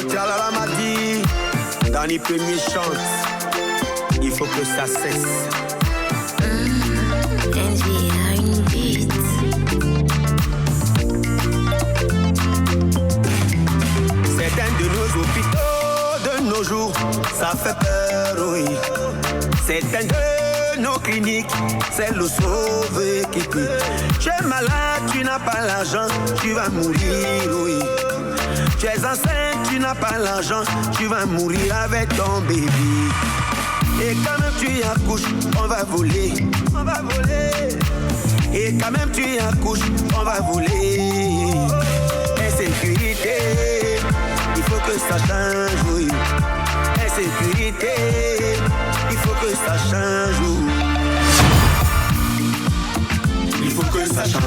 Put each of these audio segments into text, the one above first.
Tchalala m'a dit, Danny Premier chante, il faut que ça cesse. Envy a une beat. Certains de nos hôpitaux de nos jours, ça fait peur, oui. Certains de nos cliniques, c'est le sauver qui peut. Tu es malade, tu n'as pas l'argent, tu vas mourir, oui. Tu es enceinte, tu n'as pas l'argent, tu vas mourir avec ton bébé. Et quand même tu accouches, on va voler, on va voler. Et quand même tu accouches, on va voler. Insécurité, il faut que ça change, oui. Insécurité, il faut que ça change, oui. Il faut que ça change.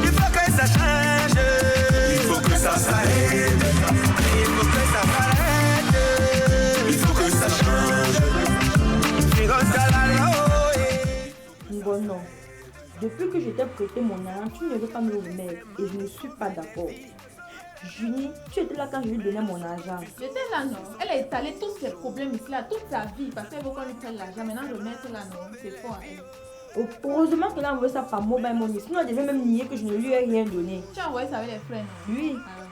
Il faut que ça change. Il faut que ça s'arrête. Il faut que ça s'arrête. Il faut que ça change. Bon, non. Depuis que je t'ai prêté mon argent, tu ne veux pas me le remettre. Et je ne suis pas d'accord. Junie, tu étais là quand je lui donnais mon argent. J'étais là, non. Elle a étalé tous ses problèmes ici, là, toute sa vie, parce qu'elle veut qu'on lui prenne l'argent. Maintenant, remettre là, non. C'est fort à elle. Heureusement qu'elle a envoyé ça par mobile money. Sinon, elle devait même nier que je ne lui ai rien donné. Tu as envoyé ça avec les frères, non? Oui. Ah.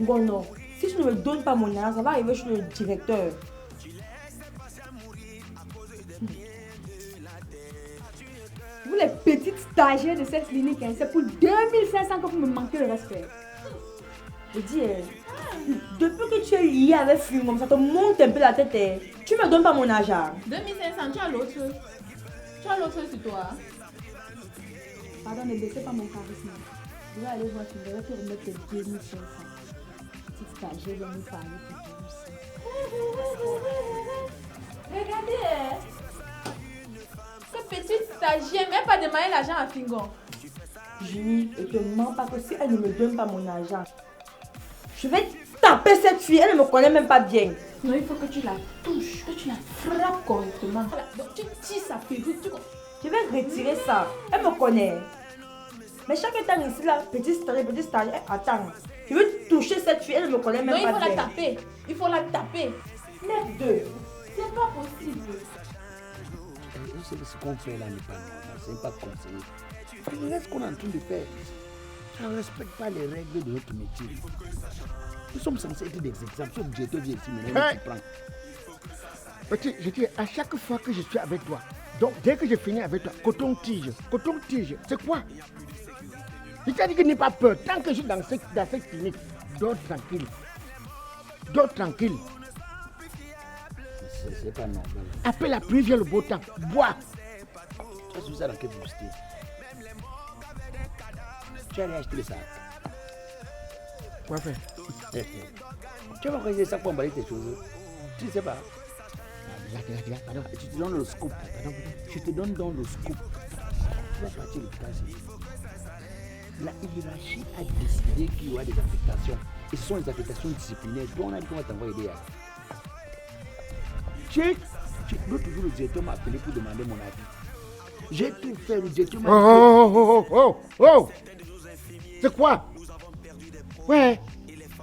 Bon, non. Si tu ne me donnes pas mon argent, ça va arriver chez le directeur. Vous les petites stagiaires de cette clinique, hein, c'est pour 2500 que vous me manquez le respect. Je dis, depuis que tu es lié avec Fumom, ça te monte un peu la tête. Tu ne me donnes pas mon argent. 2500, tu as l'autre. Tu as l'autre sur toi. Pardon, ne baissez pas mon charisme. Je vais aller voir, tu devrais te remettre tes 2500. Petite stagiaire, viens nous parler pour toi aussi. Regardez, cette petite stagiaire, même pas demander l'argent à Fingon. Junie, ne te mens pas que si elle ne me donne pas mon argent, je vais taper cette fille, elle ne me connaît même pas bien. Non, il faut que tu la touches, que tu la frappes correctement. Donc tu tires sa perruque, Je vais retirer ça, elle me connaît. Mais chaque temps ici, là, petite stagiaire, attends. Je veux toucher cette fille, elle ne me connaît même pas bien. Non, pas il faut bien. la taper, il faut la taper. Lève deux. C'est pas possible. Je sais que ce qu'on fait là n'est pas normal, ce n'est pas conseillé. Regarde ce qu'on est en train de faire. Ça ne respecte pas les règles de notre métier. Nous sommes censés être des exemples. Si le directeur vient ici, maintenant, tu prends. Petit, je dis, à chaque fois que je suis avec toi, donc dès que je finis avec toi, coton-tige, c'est quoi? Je t'ai dit que n'aie pas peur. Tant que je suis dans cette clinique, dors tranquille. Dors tranquille. C'est pas normal. Après la pluie vient le beau temps. Bois. Tu as vu ça dans quelle publicité? Tu as allé acheter le sac. Quoi faire? Tu vas regarder ça pour emballer tes choses. Tu ne sais pas. Pardon. Tu te donnes le scoop. Je te donne dans le scoop. Tu vas partir le cas. La hiérarchie a décidé qu'il y aura des affectations. Et ce sont les affectations disciplinaires. Donc on a dit qu'on va t'envoyer des l'autre jour, le directeur m'a appelé pour demander mon avis. J'ai tout fait, le directeur m'a dit Oh! C'est quoi? Ouais.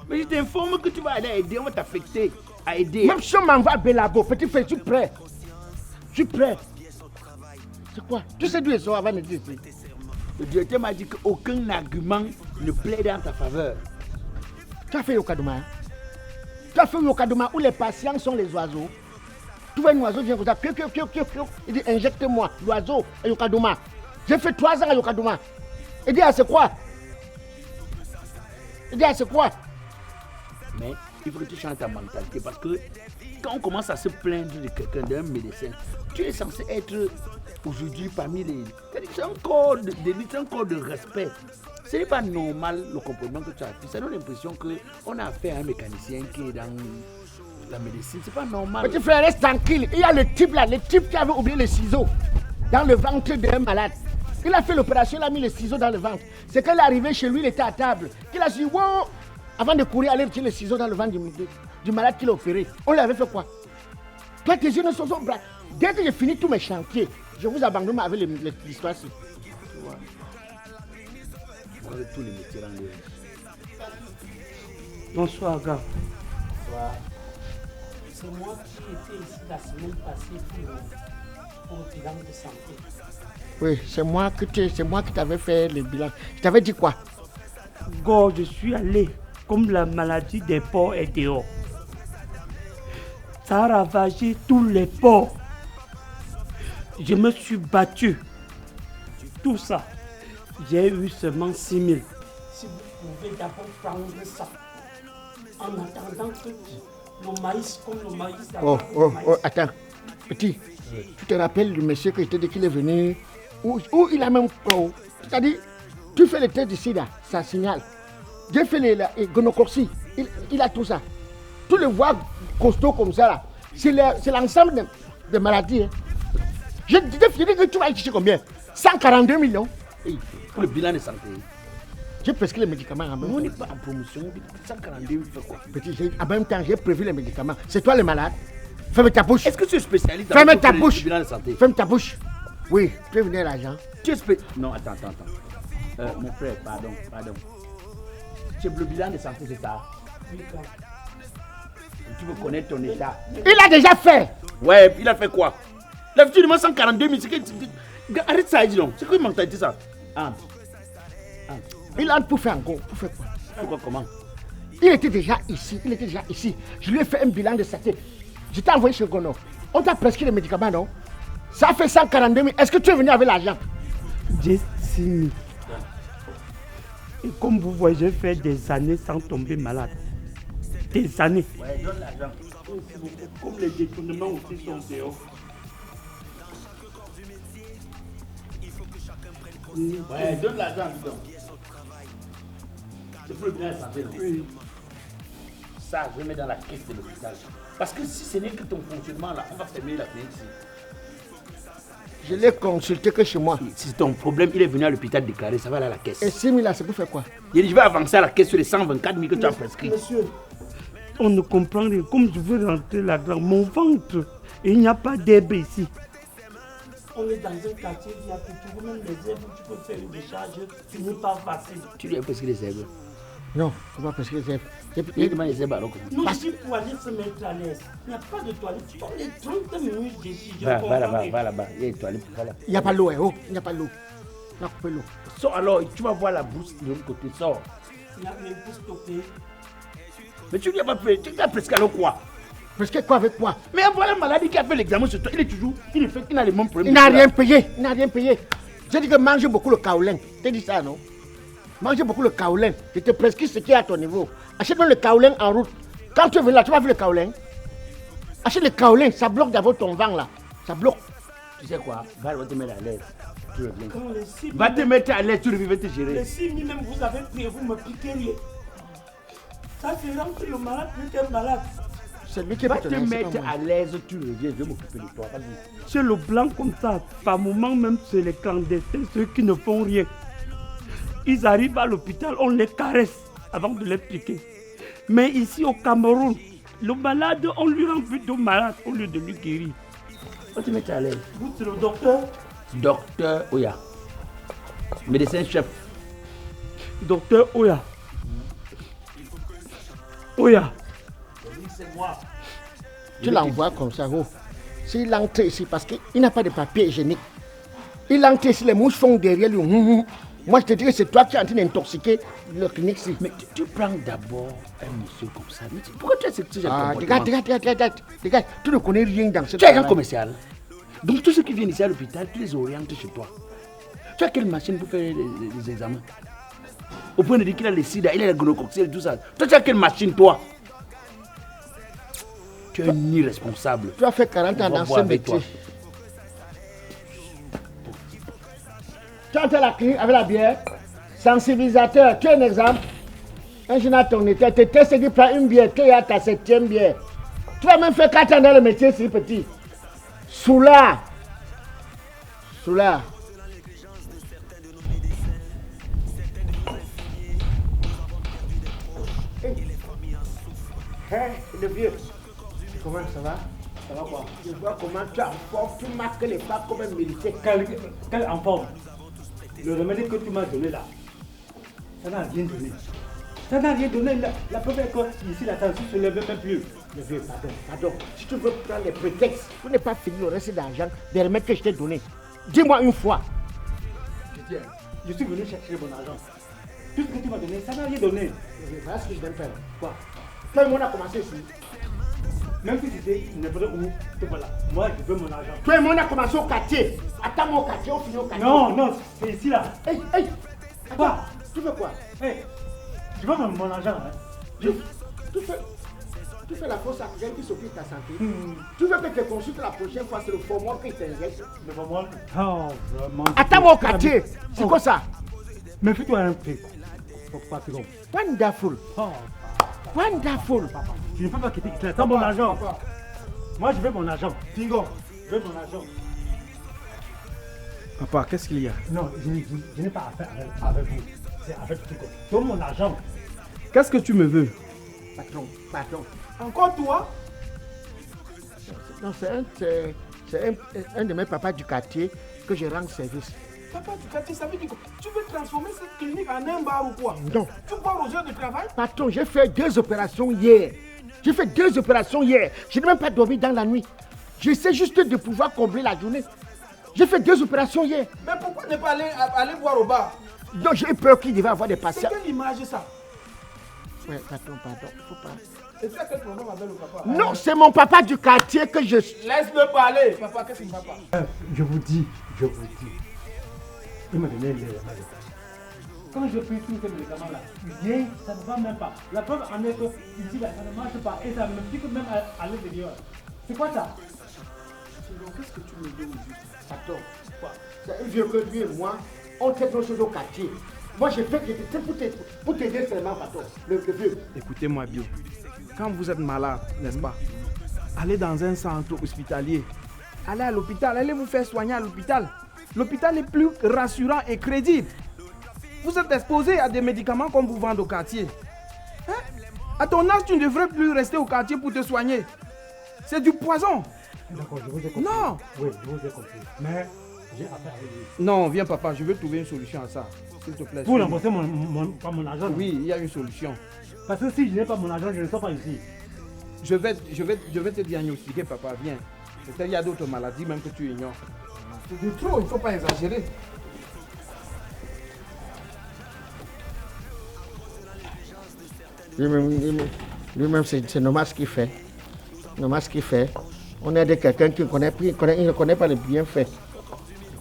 mais je t'informe que tu vas aller aider, on va t'affecter à aider. Même si on m'envoie à Belabo, petit frère, je suis prêt. C'est quoi? Tu sais d'où ils sont avant de dire ici? Le directeur m'a dit qu'aucun argument ne plaide en ta faveur. Tu as fait Yokaduma, hein? Tu as fait Yokaduma où les patients sont les oiseaux. Tu vois un oiseau vient comme ça, il dit injecte-moi, l'oiseau à Yokaduma. J'ai fait 3 ans à Yokaduma. Il dit c'est quoi? Mais il faut que tu changes ta mentalité parce que quand on commence à se plaindre de quelqu'un, d'un médecin, tu es censé être aujourd'hui parmi les... C'est un corps de respect. Ce n'est pas normal le comportement que tu as fait. Ça donne l'impression qu'on a affaire à un mécanicien qui est dans la médecine. C'est pas normal. Petit frère, reste tranquille. Il y a le type là, qui avait oublié les ciseaux dans le ventre d'un malade. Il a fait l'opération, il a mis les ciseaux dans le ventre. C'est quand il est arrivé chez lui, il était à table. Il a dit, wow! Avant de courir, aller retirer les ciseaux dans le ventre du malade qu'il a opéré. On lui avait fait quoi? Toi, tes yeux ne sont pas... Dès que j'ai fini tous mes chantiers, je vous abandonne avec l'histoire-ci. Tu vois, tous les métiers dans le... Bonsoir, gars. C'est moi qui étais ici la semaine passée pour le bilan de santé. Oui, c'est moi qui t'avais fait le bilan. Je t'avais dit quoi? Go, je suis allé. Comme la maladie des porcs est dehors. Ça a ravagé tous les porcs. Je me suis battu. Tout ça, j'ai eu seulement 6 000. Si vous pouvez d'abord prendre ça, en attendant que le maïs, comme le maïs... Oh, attends. Petit, tu te rappelles du monsieur que je t'ai dit qu'il est venu, où il a même... c'est-à-dire, tu fais le test du sida, ça signale. J'ai fait les gonocorcie, il a tout ça. Tu le vois costaud comme ça là. C'est l'ensemble des maladies. Hein. Je dis que tu vas y chercher combien? 142 millions. Hey, pour le bilan de santé. J'ai prescrit les médicaments en même temps. On n'est pas en promotion. 142 fait quoi? Petit, en même temps, j'ai prévu les médicaments. C'est toi le malade. Ferme ta bouche. Est-ce que tu es spécialiste dans Ferme ta bouche. le bilan de santé? Ferme ta bouche. Oui, tu es venu à l'argent. Tu es spécialiste. Non, attends. Mon frère, pardon. Tu es le bilan de santé, c'est ça? Tu veux connaître ton état? Il a déjà fait. Ouais, il a fait quoi? Il a fait seulement 142 000. Arrête ça, dis donc. C'est quoi il manque de ça? Il a pour faire encore. Pour faire quoi? Pourquoi, comment? Il était déjà ici. Je lui ai fait un bilan de santé. Je t'ai envoyé chez Gono. On t'a prescrit les médicaments, non? Ça fait 142 000. Est-ce que tu es venu avec l'argent? J'ai 6 000. Et comme vous voyez, j'ai fait des années sans tomber malade. Des années. Ouais, donne l'argent. Comme les détournements aussi sont dehors. Ouais, donne l'argent, dis donc. C'est pour le bien de santé, non? Oui. Ça, je mets dans la caisse de l'hôpital. Parce que si ce n'est que ton fonctionnement là, on va fermer la clinique ici. Je l'ai consulté que chez moi. Si ton problème, il est venu à l'hôpital déclaré, ça va aller à la caisse. Et 6 000 là, c'est pour faire quoi? Je vais avancer à la caisse sur les 124 000 que tu as prescrit. Monsieur, on ne comprend rien. Comme je veux rentrer là-dedans, mon ventre, et il n'y a pas d'herbe ici. On est dans un quartier, il y a toujours même les herbes où tu peux faire une décharge, tu n'es pas facile. Tu lui as prescrit les herbes? Non, on va prescrire les herbes. Il demande les herbes alors comment? Non, si pour aller se mettre à l'aise, il n'y a pas de toilette. Tu tombes les 30 minutes d'ici. Va là-bas, il y a une toilette. Voilà. Il n'y a pas l'eau, il n'y a pas l'eau. On a coupé l'eau. Sors alors, tu vas voir la brousse de l'autre côté, sors. Il n'y a même pas stocké. Mais tu lui as pas fait, tu as prescrit alors quoi? Prescrire quoi avec quoi? Mais voilà un maladie qui a fait l'examen sur toi, il n'a les mêmes problèmes. Il n'a rien payé. J'ai dit que mange beaucoup le kaolin. Tu as dit ça, non? Mange beaucoup le kaolin. Je te prescris ce qui est à ton niveau. Achète-moi le kaolin en route. Quand tu es venu là, tu vas voir le kaolin. Achète le kaolin, ça bloque d'abord ton vent là. Ça bloque. Tu sais quoi? Va te mettre à l'aise. Tu reviens. Va Va te mettre à l'aise, tu reviens te gérer. Les 6 000 même, vous avez pris, vous me piquez rien. Ça, c'est rend que le malade peut être malade. C'est lui qui Va peut te mettre à l'aise, tu reviens, je vais m'occuper de toi. Vas-y. C'est le blanc comme ça. Par moment même, c'est les clandestins, ceux qui ne font rien. Ils arrivent à l'hôpital, on les caresse avant de les piquer. Mais ici au Cameroun, le malade, on lui rend plutôt malade au lieu de lui guérir. Va te mettre à l'aise. Vous, c'est le docteur? Docteur Oya. Médecin-chef. Docteur Oya. Oya. C'est moi. Tu l'envoies comme ça, oh. S'il entre ici, parce qu'il n'a pas de papier hygiénique, il entre ici, les mouches font derrière lui. Moi, je te dis que c'est toi qui es en train d'intoxiquer le clinique ici. Mais tu prends d'abord un monsieur comme ça. Mais pourquoi tu as ce genre de Regarde. Tu ne connais rien dans ce Tu es un commercial. Donc tous ceux qui viennent ici à l'hôpital, tu les orientes chez toi. Tu as quelle machine pour faire les examens? Au point de dire qu'il a le sida, il a la gonococcelle et tout ça. Toi, tu as quelle machine, toi? Tu es un irresponsable. Tu as fait 40 ans dans ce métier. Tu entres à la clinique avec la bière, sensibilisateur, tu es un exemple. Un jeune à ton état, tu testes qui prend une bière, tu es à ta 7e bière. Tu as même fait 4 ans dans le métier, si petit. Soula. Le vieux, comment ça va? Ça va quoi? Je vois comment tu es en forme, tu marques les pas comme un militaire. Quel en forme? Le remède que tu m'as donné là, ça n'a rien donné. Ça n'a rien donné. La preuve est que ici, la tension ne se lève même plus. Le vieux, pardon. Si tu veux prendre les prétextes pour ne pas finir le reste d'argent, des remèdes que je t'ai donné, dis-moi une fois. Je suis venu chercher mon argent. Tout ce que tu m'as donné, ça n'a rien donné. Voilà ce que je viens de faire. Quoi? Toi et moi, on a commencé ici. Même si c'était n'importe où, voilà. Moi, je veux mon argent. Toi et moi, on a commencé au quartier. Attends-moi au quartier, on finit au quartier. Non, c'est ici là. Hey, Quoi? Tu veux quoi? Hey, je veux mon argent. Hein. Tu fais la fausse argent qui s'occupe de ta santé. Tu veux que je te consulte la prochaine fois, c'est le formol qui t'injecte. Le formol? Oh, vraiment. Attends-moi au quartier. C'est quoi ça? Mais fais-toi un peu. Wonderful. Oh, Wonderful. tu ne peux pas quitter ici. Attends mon argent. Moi, je veux mon argent. Tingo, je veux mon argent. Papa, qu'est-ce qu'il y a? Non, je n'ai pas affaire avec vous. C'est avec Tingo. Donne mon argent. Qu'est-ce que tu me veux? Patron. Encore toi? Non, c'est un de mes papas du quartier que je rends service. Papa du quartier, ça veut dire que tu veux transformer cette clinique en un bar ou quoi? Non. Tu pars aux heures de travail? Patron, j'ai fait 2 opérations hier. Je n'ai même pas dormi dans la nuit. J'essaie juste de pouvoir combler la journée. J'ai fait 2 opérations hier. Mais pourquoi ne pas aller boire au bar? Donc j'ai peur qu'il devait avoir des patients. C'est quelle image ça? Ouais, patron, faut pas. Et tu as quel problème avec le papa? Non, c'est mon papa du quartier que je... Laisse-le parler. Papa, qu'est-ce qu'il ne va pas? Je vous dis. Il m'a donné les médicaments. Quand je pris tous ces médicaments-là, bien, ça ne va même pas. La preuve en est que ici, là, ça ne marche pas. Et ça me pique même à l'intérieur. C'est quoi ça? Qu'est-ce que tu me dis aujourd'hui? Patron, quoi? C'est un vieux que lui et moi, on fait nos choses au quartier. Moi, j'ai fait pour t'aider seulement, patron, le vieux. Écoutez-moi bien. Quand vous êtes malade, n'est-ce pas? Allez dans un centre hospitalier. Allez à l'hôpital, allez vous faire soigner à l'hôpital. L'hôpital est plus rassurant et crédible. Vous êtes exposé à des médicaments qu'on vous vend au quartier. Hein? À ton âge, tu ne devrais plus rester au quartier pour te soigner. C'est du poison. D'accord, je vous ai compris. Non. Oui, je vous ai compris. Mais j'ai affaire avec lui. Non, viens papa, je vais trouver une solution à ça. S'il te plaît. Pour rembourser mon argent? Oui, il y a une solution. Parce que si je n'ai pas mon argent, je ne sors pas ici. Je vais te diagnostiquer, papa, viens. Peut-être qu'il y a d'autres maladies même que tu ignores. C'est du trop, il ne faut pas exagérer. Lui-même, c'est normal ce qu'il fait. On aide quelqu'un qui ne connaît pas les bienfaits.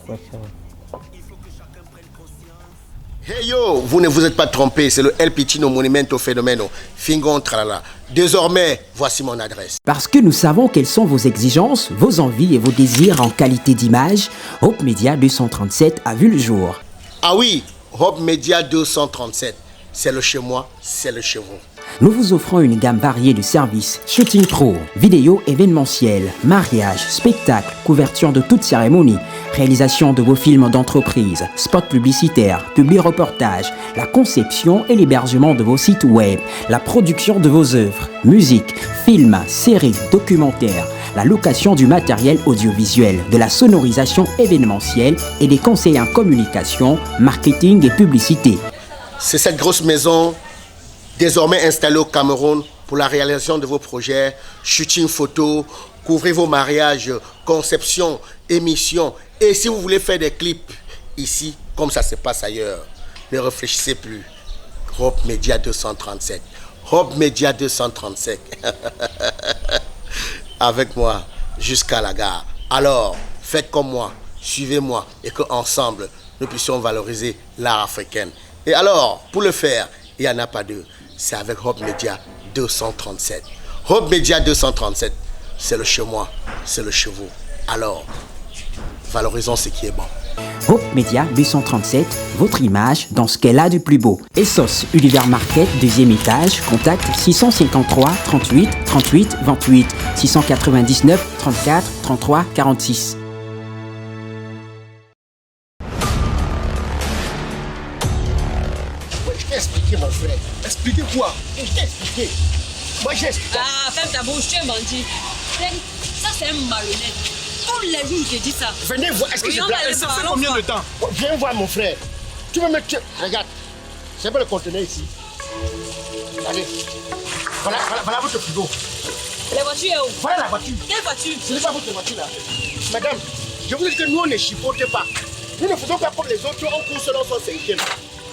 Quoi ça? Hey yo, vous ne vous êtes pas trompé, c'est le El Piccino Monumento Fenomeno, Fingon Tralala. Désormais, voici mon adresse. Parce que nous savons quelles sont vos exigences, vos envies et vos désirs en qualité d'image, Hope Media 237 a vu le jour. Ah oui, Hope Media 237, c'est le chez moi, c'est le chez vous. Nous vous offrons une gamme variée de services, shooting pro, vidéo événementiel, mariage, spectacle, couverture de toute cérémonie, réalisation de vos films d'entreprise, spots publicitaires, publi-reportages, la conception et l'hébergement de vos sites web, la production de vos œuvres, musique, films, séries, documentaires, la location du matériel audiovisuel, de la sonorisation événementielle et des conseils en communication, marketing et publicité. C'est cette grosse maison désormais installée au Cameroun pour la réalisation de vos projets, shooting photo, couvrez vos mariages, conception, émission. Et si vous voulez faire des clips ici, comme ça se passe ailleurs, ne réfléchissez plus. Hope Media 237. Hope Media 237. Avec moi jusqu'à la gare. Alors, faites comme moi, suivez-moi et qu'ensemble, nous puissions valoriser l'art africain. Et alors, pour le faire, il n'y en a pas deux. C'est avec Hope Media 237. Hope Media 237, c'est le chez moi, c'est le chez vous. Alors, valorisons ce qui est bon. Hope Media 237, votre image dans ce qu'elle a de plus beau. Essos Univers Market, 2e étage, contact 653 38 38 28 699 34 33 46. Je t'ai expliqué, mon frère. Expliquez quoi? Je t'ai expliqué. Moi, j'ai expliqué. Ah, ferme ta bouche, tu es menti. Ça, c'est un marionnette. Tous les jours, je dis ça. Venez voir, est-ce que Oui, je on blague? va aller Ça voir, fait allons combien voir. de temps? Viens voir, mon frère. Tu veux me tuer? Regarde, c'est pas le conteneur ici. Regardez. Voilà votre frigo. La voiture est où? Voilà la voiture. Quelle voiture? Ce n'est pas votre voiture là. Madame, je vous dis que nous on ne chipote pas. Nous ne faisons pas comme les autres, on court selon son cinquième.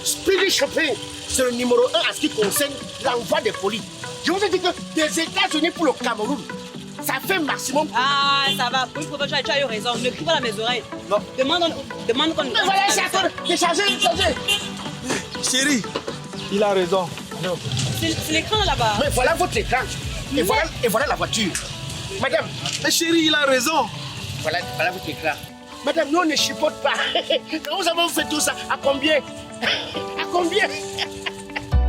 Speedy Shopping, c'est le numéro 1 en ce qui concerne l'envoi des colis. Je vous ai dit que des États-Unis pour le Cameroun, ça fait maximum. Ah, ça va. Pour une fois, tu as eu raison. Ne crie pas dans mes oreilles. Non. Demande qu'on nous. Mais voilà, c'est à toi. Déchargez. Chérie, il a raison. Non. C'est l'écran là-bas. Mais voilà votre écran. Et voilà la voiture. Madame. Mais chérie, il a raison. Voilà votre écran. Madame, nous on ne chipote pas. Nous avons fait tout ça. À combien? À combien?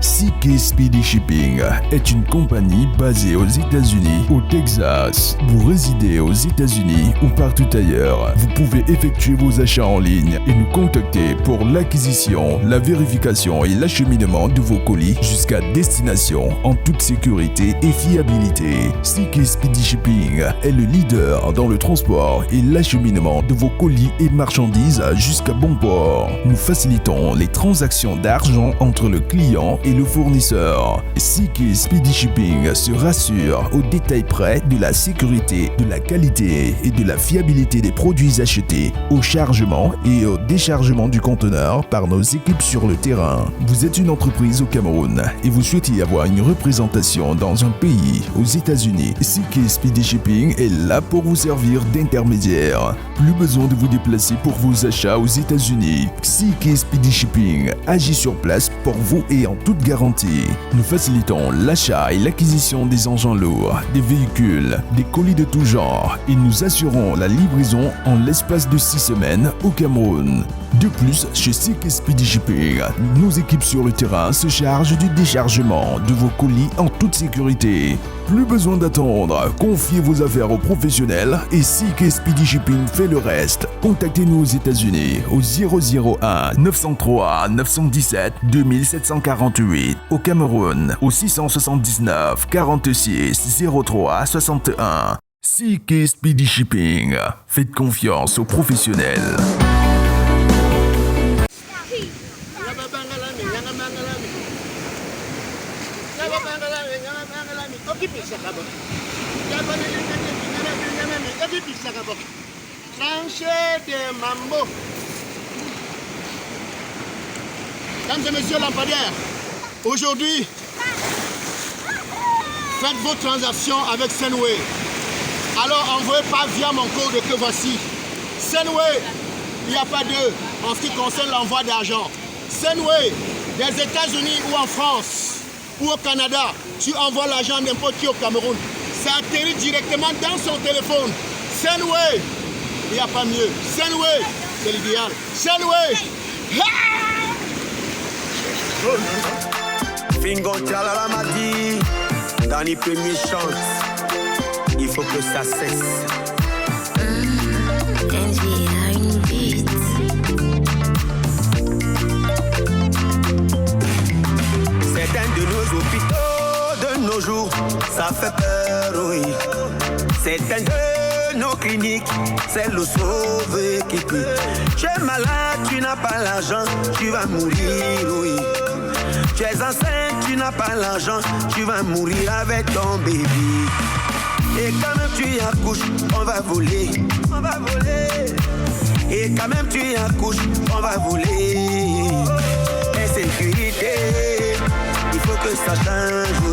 CK Speedy Shipping est une compagnie basée aux États-Unis, au Texas. Vous résidez aux États-Unis ou partout ailleurs, vous pouvez effectuer vos achats en ligne et nous contacter pour l'acquisition, la vérification et l'acheminement de vos colis jusqu'à destination en toute sécurité et fiabilité. CK Speedy Shipping est le leader dans le transport et l'acheminement de vos colis et marchandises jusqu'à bon port. Nous facilitons les transactions d'argent entre le client et le fournisseur. CK Speedy Shipping se rassure au détail près de la sécurité, de la qualité et de la fiabilité des produits achetés, au chargement et au déchargement du conteneur par nos équipes sur le terrain. Vous êtes une entreprise au Cameroun et vous souhaitez avoir une représentation dans un pays, aux États-Unis. CK Speedy Shipping est là pour vous servir d'intermédiaire. Plus besoin de vous déplacer pour vos achats aux États-Unis. CK Speedy Shipping agit sur place pour vous et en toute garantie. Nous facilitons l'achat et l'acquisition des engins lourds, des véhicules, des colis de tout genre et nous assurons la livraison en l'espace de 6 semaines au Cameroun. De plus, chez CK Speedy Shipping, nos équipes sur le terrain se chargent du déchargement de vos colis en toute sécurité. Plus besoin d'attendre, confiez vos affaires aux professionnels et CK Speedy Shipping fait le reste. Contactez-nous aux États-Unis au 001 903 917 2748, au Cameroun au 679 46 03 61. CK Speedy Shipping, faites confiance aux professionnels. Tranché de mambo. Mesdames et messieurs lampadaires, aujourd'hui, faites vos transactions avec Senway. Alors envoyez pas via mon code que voici. Senway, il n'y a pas d'eux en ce qui concerne l'envoi d'argent. Senway, des États-Unis ou en France ou au Canada, tu envoies l'argent n'importe qui au Cameroun. Ça atterrit directement dans son téléphone. Senway, il n'y a pas mieux. Senway, c'est l'idéal. Senway. Fingo Tchalala m'a dit, dans les premiers chants, il faut que ça cesse. Certains de nos hôpitaux de nos jours, ça fait peur, oui. Certains de nos cliniques, c'est le sauvé qui peut. Tu es malade, tu n'as pas l'argent, tu vas mourir, oui. Tu es enceinte, tu n'as pas l'argent, tu vas mourir avec ton bébé. Et quand même tu y accouches, on va voler, on va voler. Et quand même tu y accouches, on va voler. Insécurité, il faut que ça change, oui.